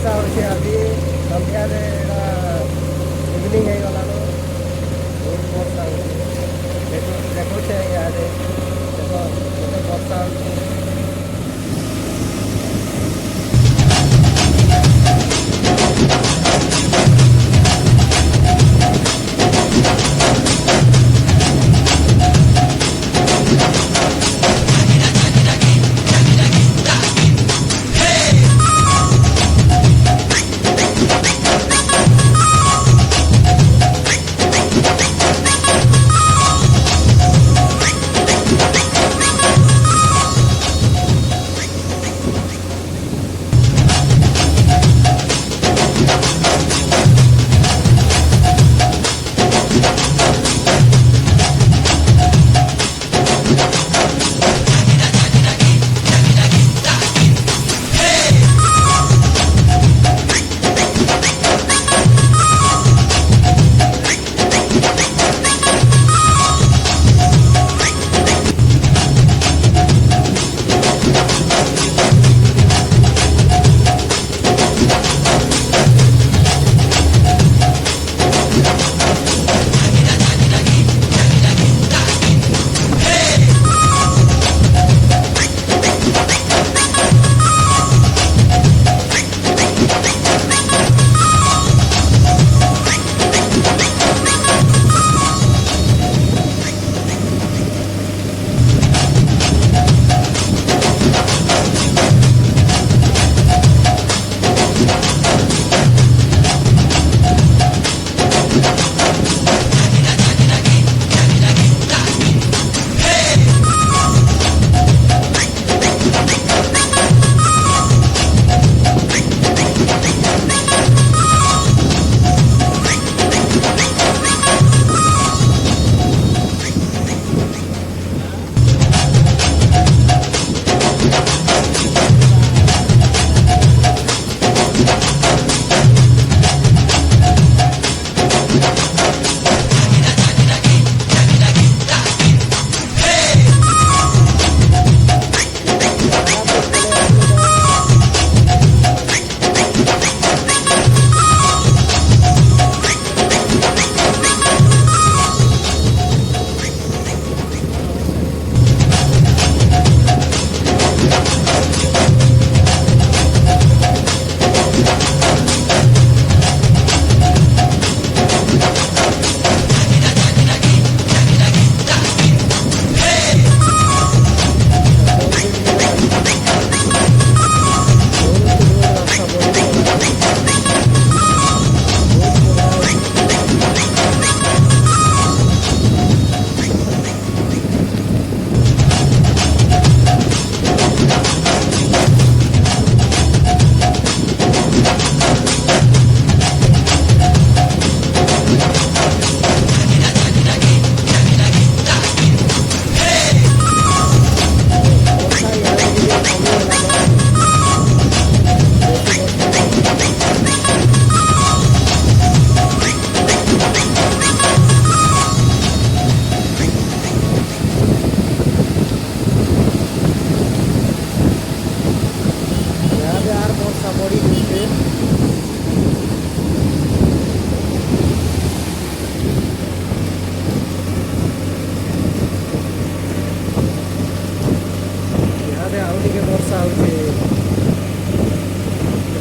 ବର୍ଷା ହେଉଛି ଆଜି ସନ୍ଧ୍ୟାରେ ଇଭିନିଂ ହେଇଗଲାଣି ବହୁତ ବର୍ଷା ହେଉଛି ଦେଖୁଛେ ଇଆଡ଼େ ଦେଖ କେତେ ବର୍ଷା ହେଉଛି।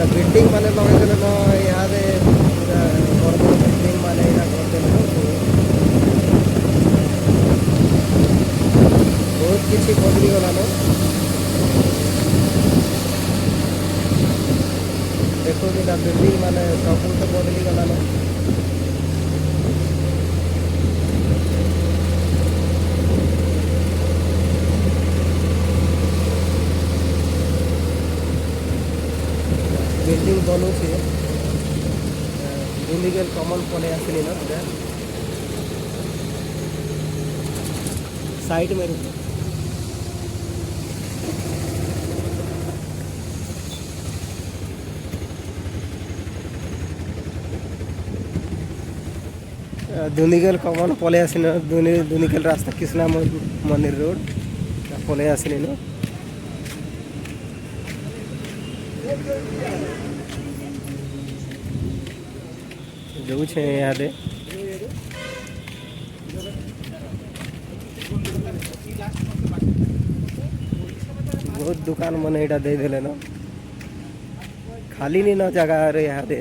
बिल्डिंग माने लगे इे बड़ बड़ बिल्डिंग माने बहुत किसी बदली गलान देखो बिल्डिंग माने सब तो बदली गलान। बिल्डिंग बनू से इलीगल कमल पड़े आसली ना पूरा साइड में दुनिगल कमल पले आसिन दुनिगल रास्ता कृष्णा मंदिर रोड पले आसिन যাଉଛେ ଇହାଦେ ବହୁତ ଦୁକାନ ମାନେ ଏଇଟା ଦେଇଦେଲେ ନ ଖାଲି ନି ନ ଜାଗାରେ ଇହାଦେ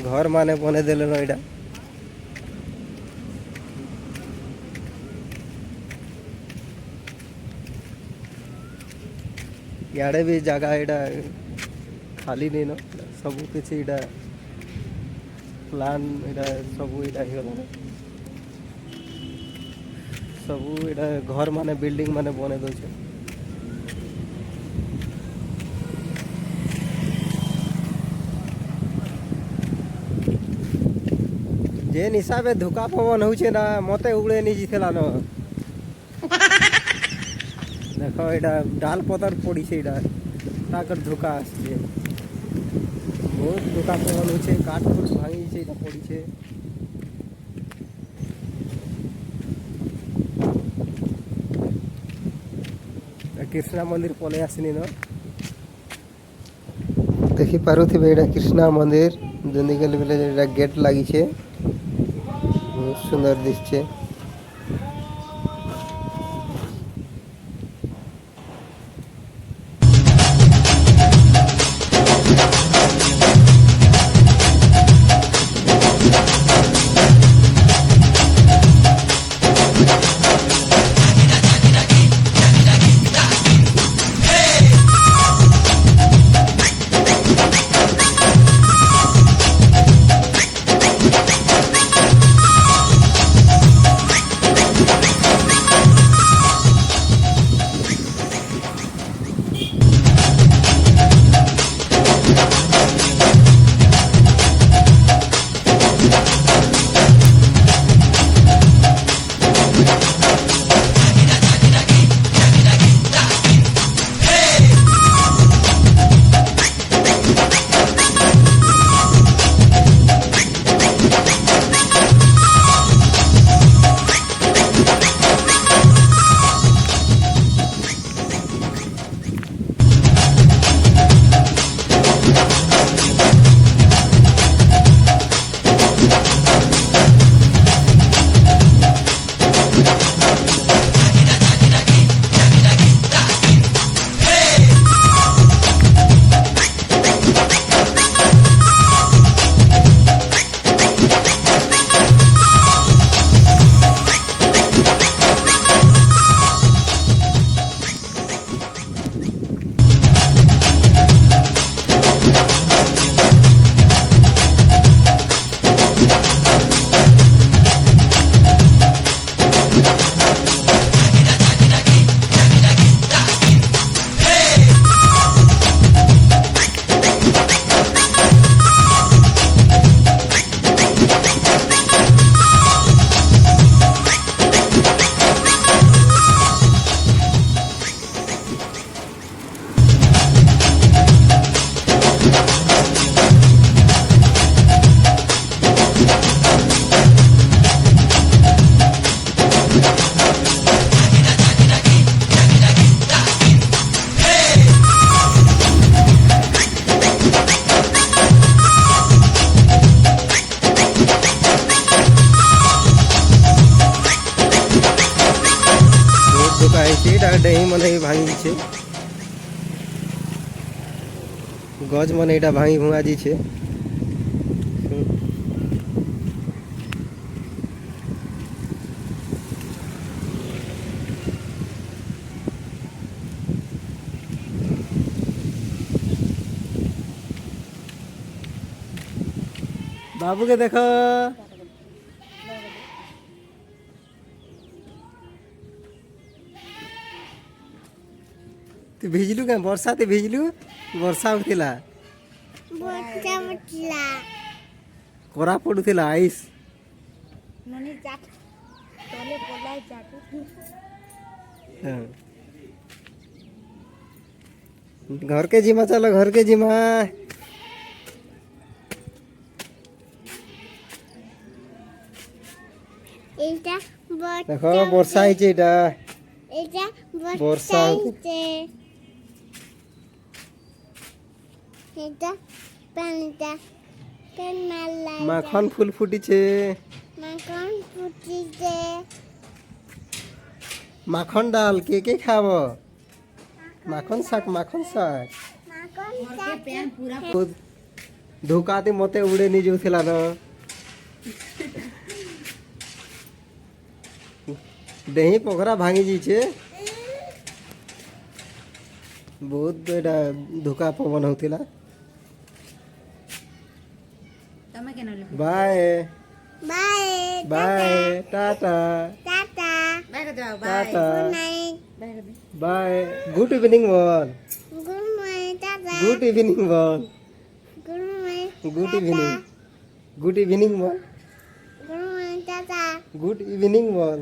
ଘର ମାନେ ବନେଇ ଦେଲେ ନ ଏଇଟା ଇଆଡ଼େ ବି ଜାଗା ଏଇଟା ଖାଲି ନି ନ ସବୁ କିଛି ଏଇଟା ପ୍ଲାନ୍ ଏଇଟା ସବୁ ଏଇଟା ହେଇଗଲାଣି ସବୁ ଏଇଟା ଘର ମାନେ ବିଲ୍ଡିଂ ମାନେ ବନେଇ ଦଉଛେ ଯେନ୍ ହିସାବେ ଧୁକା ପବନ ହଉଛେ ନା ମତେ ଉଡ଼େ ନେଇଯାଇଥିଲା ନ ଦେଖ ଏଇଟା ଡାଲ ପତର ପଡ଼ିছে ଏଇଟା ତାକର ଧୋକା আসছে ବହୁତ ଧୋକା ପବନ ହଉଛେ କାଠ ଫୁଟ ଭାଙ୍ଗିছে ଏଇଟା ପଡ଼ିছে कृष्णा मंदिर पलि आसनी न देखी पारुथिबे एटा कृष्णा मंदिर दुनिकल बेले एटा गेट लागी छे बहुत सुंदर दिसछे डेही मन भांगी गज मन यहाँ भांगी भुआ जी छे बाबू के देखो तू भिजलु क्या वर्षा ते भिजलु वर्षा होतिला कोरा पडुथिला आइस ननी जाट तले पलाई जाट घर के जिमा चलो घर के जिमा एटा देखो वर्षा आइছে এটা एटा वर्षा आइছে এটা পানিটা কেন মারলাই মাখন ফুল ফুটিছে মাখন ফুটিছে মাখন ডাল কে কে খাবো মাখন শাক মাখন ধোকাতে মতে উড়ে নিয়ে যাଉଥିଲା না ଦେହି ପୋଖରା ଭାଙ୍ଗି ଯାଇଛେ ବହୁତ ଏଇଟା ଧୋକା ପବନ ହଉଥିଲା ତମେ କେନ ବାଏ ବାଏ ବାଏ ଟାଟା ଟାଟା ବାଏ କର ଯାଅ ଟାଟା ଗୁଡ୍ ନାଇଟ୍ ବାଏ କର ବାଏ ଗୁଡ୍ ଇଭିନିଂ ବଲ ଗୁଡ୍ ମର୍ଣ୍ଣିଂ ଟାଟା ଗୁଡ୍ ଇଭିନିଂ ବଲ good morning good evening good evening ବଲ ଗୁଡ୍ ମର୍ଣ୍ଣିଂ ଟାଟା ଗୁଡ୍ ଇଭିନିଂ ବଲ